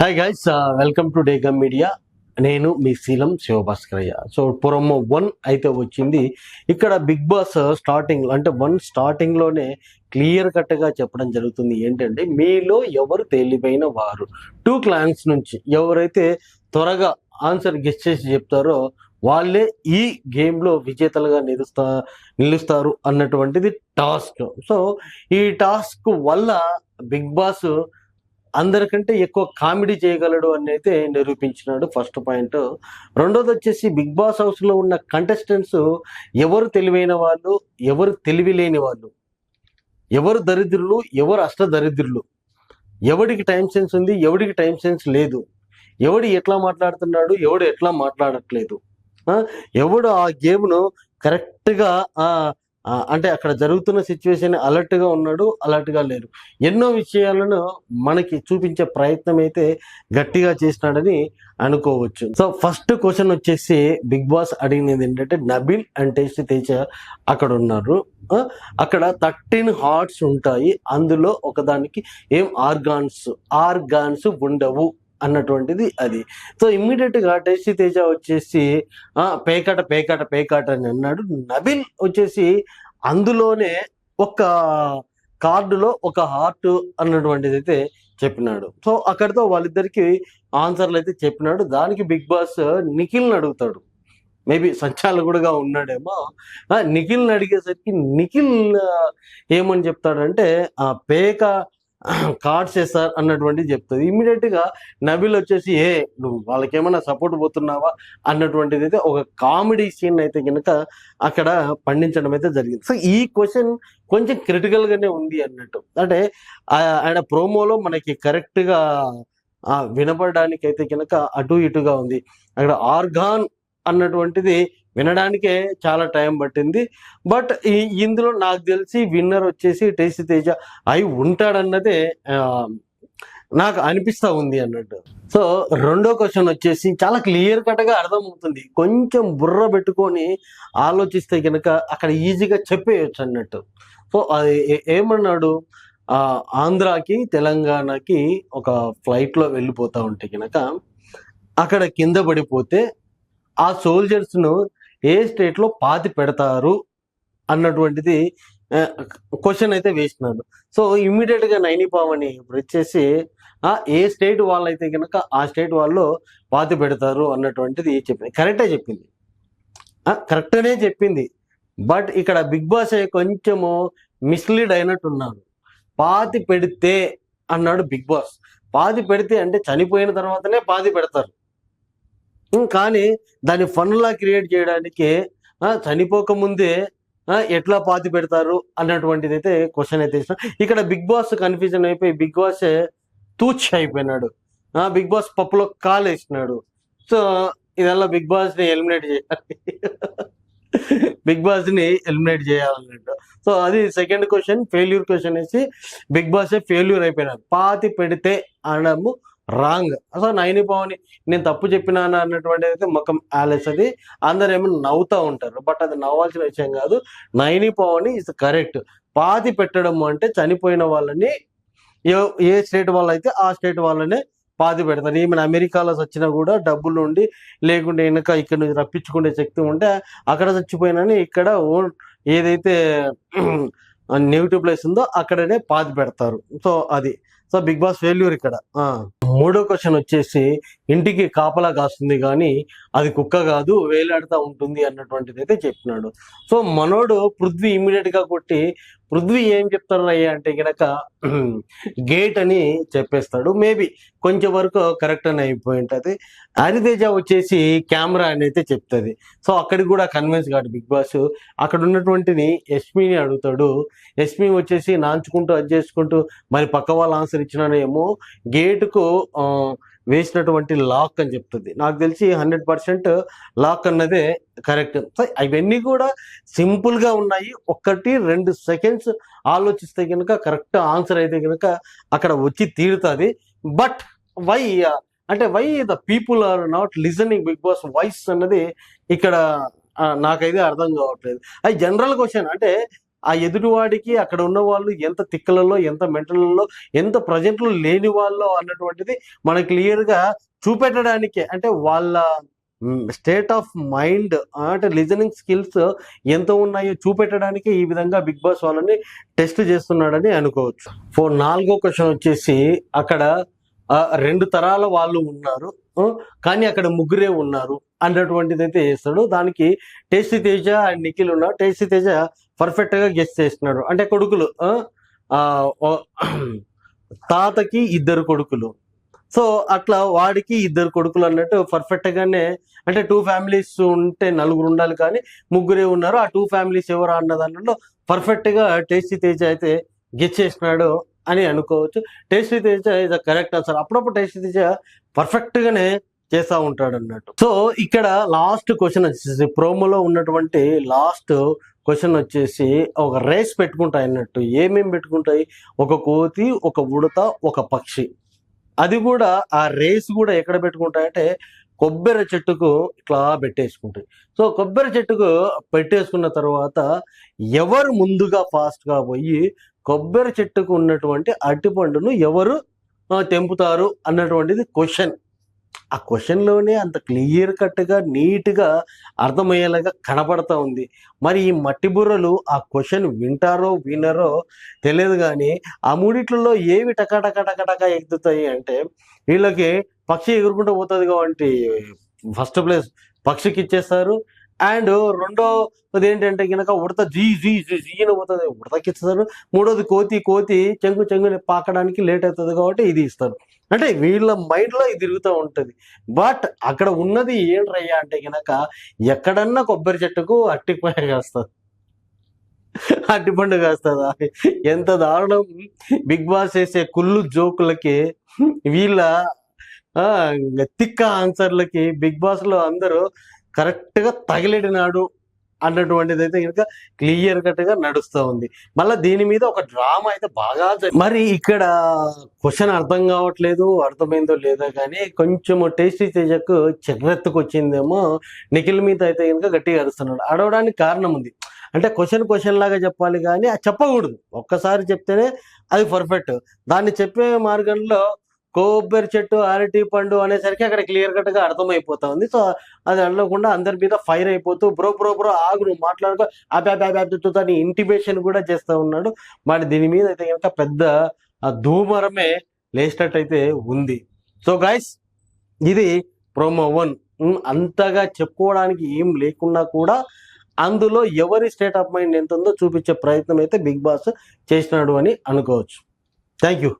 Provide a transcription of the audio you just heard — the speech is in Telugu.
హాయ్ గైస్, వెల్కమ్ టు డేగా మీడియా. నేను మీ శీలం శివ భాస్కరయ్య. సో Promo-1 అయితే వచ్చింది. ఇక్కడ బిగ్ బాస్ స్టార్టింగ్ అంటే స్టార్టింగ్లోనే క్లియర్ కట్గా చెప్పడం జరుగుతుంది. ఏంటంటే, మీలో ఎవరు తెలివైన వారు, 2 క్లాన్స్ నుంచి ఎవరైతే త్వరగా ఆన్సర్ గెస్ చేసి చెప్తారో వాళ్ళే ఈ గేమ్లో విజేతలుగా నిలుస్తారు అన్నటువంటిది టాస్క్. సో ఈ టాస్క్ వల్ల బిగ్ బాస్ అందరికంటే ఎక్కువ కామెడీ చేయగలడు అని అయితే నిరూపించినాడు. First point. రెండోది వచ్చేసి, బిగ్ బాస్ హౌస్ లో ఉన్న కంటెస్టెంట్స్ ఎవరు తెలివైన వాళ్ళు, ఎవరు తెలివి లేని వాళ్ళు, ఎవరు దరిద్రులు, ఎవరు అష్ట దరిద్రులు, ఎవడికి టైం సెన్స్ ఉంది, ఎవడికి టైం సెన్స్ లేదు, ఎవడు ఎట్లా మాట్లాడుతున్నాడు, ఎవడు ఎట్లా మాట్లాడట్లేదు, ఎవడు ఆ గేమ్ను కరెక్ట్గా అంటే అక్కడ జరుగుతున్న సిచ్యువేషన్ అలర్ట్గా ఉన్నాడు, అలర్ట్గా లేరు, ఎన్నో విషయాలను మనకి చూపించే ప్రయత్నం అయితే గట్టిగా చేసినాడని అనుకోవచ్చు. సో ఫస్ట్ క్వశ్చన్ వచ్చేసి బిగ్ బాస్ అడిగినది ఏంటంటే, నబిల్ అండ్ టేస్టీ తేజ అక్కడ ఉన్నారు. అక్కడ 13 హార్ట్స్ ఉంటాయి, అందులో ఒకదానికి ఏం ఆర్గాన్స్ ఉండవు అన్నటువంటిది అది. సో గా టేస్టీ తేజ వచ్చేసి పేకాట అని అన్నాడు. నబిల్ వచ్చేసి అందులోనే ఒక కార్డులో ఒక హార్ట్ అన్నటువంటిది అయితే చెప్పినాడు. సో అక్కడితో వాళ్ళిద్దరికి ఆన్సర్లు అయితే చెప్పినాడు. దానికి బిగ్ బాస్ నిఖిల్ని అడుగుతాడు. మేబీ సంచాలకుడుగా ఉన్నాడేమో. నిఖిల్ని అడిగేసరికి నిఖిల్ ఏమని చెప్తాడంటే, కార్డ్స్ సార్ అన్నటువంటిది చెప్తుంది. గా నబిల్ వచ్చేసి, నువ్వు వాళ్ళకేమైనా సపోర్ట్ పోతున్నావా అన్నటువంటిది అయితే ఒక కామెడీ సీన్ అయితే కనుక అక్కడ పండించడం అయితే జరిగింది. సో ఈ క్వశ్చన్ కొంచెం క్రిటికల్ గానే ఉంది అన్నట్టు. అంటే ఆయన ప్రోమోలో మనకి కరెక్ట్ గా వినపడడానికి అయితే కనుక అటు ఇటుగా ఉంది. అక్కడ ఆర్గాన్ అన్నటువంటిది వినడానికే చాలా టైం పట్టింది. బట్ ఇందులో నాకు తెలిసి విన్నర్ వచ్చేసి టేస్టీ తేజ అయి ఉంటాడన్నదే నాకు అనిపిస్తా ఉంది అన్నట్టు. సో రెండో క్వశ్చన్ వచ్చేసి చాలా క్లియర్ కట్గా అర్థమవుతుంది. కొంచెం బుర్ర పెట్టుకొని ఆలోచిస్తే కనుక అక్కడ ఈజీగా చెప్పేయచ్చు అన్నట్టు. సో అది ఏమన్నాడు, ఆంధ్రాకి తెలంగాణకి ఒక ఫ్లైట్లో వెళ్ళిపోతా ఉంటే కనుక అక్కడ కింద పడిపోతే ఆ సోల్జర్స్ను ఏ స్టేట్లో పాతి పెడతారు అన్నటువంటిది క్వశ్చన్ అయితే వేసినాడు. సో గా నైని పావని ఇప్పుడు వచ్చేసి ఏ స్టేట్ వాళ్ళైతే కనుక ఆ స్టేట్ వాళ్ళు పాతి పెడతారు అన్నటువంటిది చెప్పింది. కరెక్ట్గానే చెప్పింది. బట్ ఇక్కడ బిగ్ బాస్ కొంచెము మిస్లీడ్ అయినట్టున్నాడు. పాతి పెడితే అన్నాడు బిగ్ బాస్. పాతి పెడితే అంటే చనిపోయిన తర్వాతనే పాతి పెడతారు, కానీ దాన్ని ఫన్లా క్రియేట్ చేయడానికి చనిపోకముందే ఎట్లా పాతి పెడతారు అన్నటువంటిది అయితే క్వశ్చన్ అయితే ఇష్టం. ఇక్కడ బిగ్ బాస్ కన్ఫ్యూజన్ అయిపోయి బిగ్ బాస్ తూచ్ అయిపోయినాడు. బిగ్ బాస్ పప్పులో కాలు వేసినాడు. సో ఇదల్లా బిగ్ బాస్ని ఎలిమినేట్ చేయాలి, బిగ్ బాస్ని ఎలిమినేట్ చేయాలన్నట్టు. సో అది సెకండ్ క్వశ్చన్, ఫెయిల్యూర్ క్వశ్చన్ వేసి బిగ్ బాస్ ఫెయిల్యూర్ అయిపోయినాడు. పాతి పెడితే అనడము రాంగ్. సో నైని పవని నేను తప్పు చెప్పినాను అన్నటువంటిది అయితే ముఖం ఆలెస్. అది అందరు ఏమైనా నవ్వుతూ ఉంటారు, బట్ అది నవ్వాల్సిన విషయం కాదు. Naini Pavani is correct. పాతి పెట్టడం అంటే చనిపోయిన వాళ్ళని ఏ స్టేట్ వాళ్ళు అయితే ఆ స్టేట్ వాళ్ళనే పాతి పెడతారు. ఈమెను అమెరికాలో చచ్చినా కూడా డబ్బులు ఉండి లేకుంటే వెనక ఇక్కడ నుంచి రప్పించుకునే శక్తి ఉంటే అక్కడ చచ్చిపోయినని ఇక్కడ ఏదైతే నెగిటివ్ ప్లేస్ ఉందో అక్కడనే పాతి పెడతారు. సో అది. సో బిగ్ బాస్ ఫెయిల్యూర్ ఇక్కడ. మూడో క్వశ్చన్ వచ్చేసి, ఇంటికి కాపలా కాస్తుంది కానీ అది కుక్క కాదు, వేలాడుతూ ఉంటుంది అన్నటువంటిది అయితే చెప్పినాడు. సో మనోడు పృథ్వీ గా కొట్టి, పృథ్వీ ఏం చెప్తారు అయ్యా అంటే కనుక గేట్ అని చెప్పేస్తాడు. మేబీ కొంచెం వరకు కరెక్ట్ అని అయిపోయి ఉంటుంది. హరితేజ వచ్చేసి కెమెరా అని అయితే చెప్తుంది. సో అక్కడికి కూడా కన్విన్స్ కాదు బిగ్ బాస్. అక్కడ ఉన్నటువంటిని యష్మిని అడుగుతాడు. యష్మి వచ్చేసి నాంచుకుంటూ అది చేసుకుంటూ మరి పక్క వాళ్ళు ఆన్సర్ ఇచ్చినానేమో గేటుకు వేసినటువంటి లాక్ అని చెప్తుంది. నాకు తెలిసి 100% లాక్ అన్నదే కరెక్ట్. సో అవన్నీ కూడా సింపుల్గా ఉన్నాయి. 1-2 సెకండ్స్ ఆలోచిస్తే కనుక కరెక్ట్ ఆన్సర్ అయితే కనుక అక్కడ వచ్చి తీరుతుంది. But why the people are not listening Bigg Boss voice అన్నది ఇక్కడ నాకైతే అర్థం కావట్లేదు. అది జనరల్ క్వశ్చన్. అంటే ఆ ఎదుటివాడికి అక్కడ ఉన్న వాళ్ళు ఎంత తిక్కలలో, ఎంత మెంటలలో, ఎంత ప్రజెంట్లో లేని వాళ్ళు అన్నటువంటిది మనకు క్లియర్గా చూపెట్టడానికే, అంటే వాళ్ళ స్టేట్ ఆఫ్ మైండ్, అంటే లిజనింగ్ స్కిల్స్ ఎంత ఉన్నాయో చూపెట్టడానికి ఈ విధంగా బిగ్ బాస్ వాళ్ళని టెస్ట్ చేస్తున్నాడని అనుకోవచ్చు. నాలుగో క్వశ్చన్ వచ్చేసి, అక్కడ 2 తరాల వాళ్ళు ఉన్నారు, కానీ అక్కడ ముగ్గురే ఉన్నారు అన్నటువంటిది అయితే చేస్తాడు. దానికి టేస్టీ తేజ అండ్ నిఖిల్ ఉన్నారు. టేస్టీ తేజ పర్ఫెక్ట్ గా గెస్ చేస్తున్నాడు. అంటే కొడుకులు, తాతకి 2 కొడుకులు, సో అట్లా వాడికి 2 కొడుకులు అన్నట్టు పర్ఫెక్ట్ గానే, అంటే 2 ఫ్యామిలీస్ ఉంటే 4 ఉండాలి, కానీ ముగ్గురే ఉన్నారు. ఆ 2 ఫ్యామిలీస్ ఎవరు అన్న దాంట్లో పర్ఫెక్ట్ గా టేస్టీ తేజ అయితే గెస్ చేసినాడు అని అనుకోవచ్చు. Tasty Teja is the correct answer. అప్పుడప్పుడు టేస్టీ తేజ పర్ఫెక్ట్ గానే చేస్తూ ఉంటాడు అన్నట్టు. సో ఇక్కడ లాస్ట్ క్వశ్చన్ వచ్చేసి, ప్రోమోలో ఉన్నటువంటి లాస్ట్ క్వశ్చన్ వచ్చేసి, ఒక రేస్ పెట్టుకుంటాయి అన్నట్టు. ఏమేమి పెట్టుకుంటాయి? ఒక కోతి, ఒక ఉడత, ఒక పక్షి. అది కూడా ఆ రేస్ కూడా ఎక్కడ పెట్టుకుంటాయంటే కొబ్బరి చెట్టుకు ఇట్లా పెట్టేసుకుంటాయి. సో కొబ్బరి చెట్టుకు పెట్టేసుకున్న తర్వాత ఎవరు ముందుగా ఫాస్ట్గా పోయి కొబ్బరి చెట్టుకు ఉన్నటువంటి అరటిపండును ఎవరు తెంపుతారు అన్నటువంటిది క్వశ్చన్. ఆ క్వశ్చన్లోనే అంత క్లియర్ కట్గా నీట్గా అర్థమయ్యేలాగా కనపడతా ఉంది. మరి ఈ మట్టి బుర్రలు ఆ క్వశ్చన్ వింటారో వినరో తెలియదు, కానీ ఆ మూడిట్లలో ఏవి టకా ఎగుతాయి అంటే, వీళ్ళకి పక్షి ఎగురుకుంటూ పోతుంది కాబట్టి ఫస్ట్ ప్లేస్ పక్షికి ఇచ్చేస్తారు. అండ్ రెండోది ఏంటంటే కనుక ఉడత జీన పోతుంది, ఉడతకి ఇస్తారు. మూడోది కోతి చెంగుని పాకడానికి లేట్ అవుతుంది కాబట్టి ఇది ఇస్తారు. అంటే వీళ్ళ మైండ్లో ఇది తిరుగుతూ ఉంటుంది. బట్ అక్కడ ఉన్నది ఏంట్రయ్యా అంటే కనుక, ఎక్కడన్నా కొబ్బరి చెట్టుకు అరటిపండు కాస్తుంది, అరటిపండు కాస్తుందా? ఎంత దారుణం! బిగ్ బాస్ చేసే కుళ్ళు జోకులకి, వీళ్ళ తిక్క ఆన్సర్లకి బిగ్ బాస్ లో అందరూ కరెక్ట్ గా తగిలిడినాడు అన్నటువంటిది అయితే కనుక క్లియర్ కట్ గా నడుస్తూ ఉంది. మళ్ళీ దీని మీద ఒక డ్రామా అయితే బాగా మరి ఇక్కడ క్వశ్చన్ అర్థం కావట్లేదు, అర్థమైందో లేదో కానీ కొంచెం టేస్టీ తేజకు చెర్రెత్తుకు వచ్చిందేమో. నిఖిల్ మీద అయితే కనుక గట్టిగా అరుస్తున్నాడు. అడవడానికి కారణం ఉంది. అంటే క్వశ్చన్ లాగా చెప్పాలి, కానీ అది చెప్పకూడదు. ఒక్కసారి చెప్తేనే అది పర్ఫెక్ట్. దాన్ని చెప్పే మార్గంలో కొబ్బరి చెట్టు, అరటి పండు అనేసరికి అక్కడ క్లియర్ కట్ గా అర్థమైపోతా ఉంది. సో అది అనకుండా అందరి మీద ఫైర్ అయిపోతూ బ్రో ఆగు, నువ్వు మాట్లాడుకో, అని ఇంటిమేషన్ కూడా చేస్తూ ఉన్నాడు. మరి దీని మీద అయితే కనుక పెద్ద ధూమరమే లేచినట్టయితే ఉంది. సో గైస్, ఇది Promo-1. అంతగా చెప్పుకోవడానికి ఏం లేకున్నా కూడా అందులో ఎవరి స్టేట్ ఆఫ్ మైండ్ ఎంత ఉందో చూపించే ప్రయత్నం అయితే బిగ్ బాస్ చేసినాడు అని అనుకోవచ్చు. Thank you.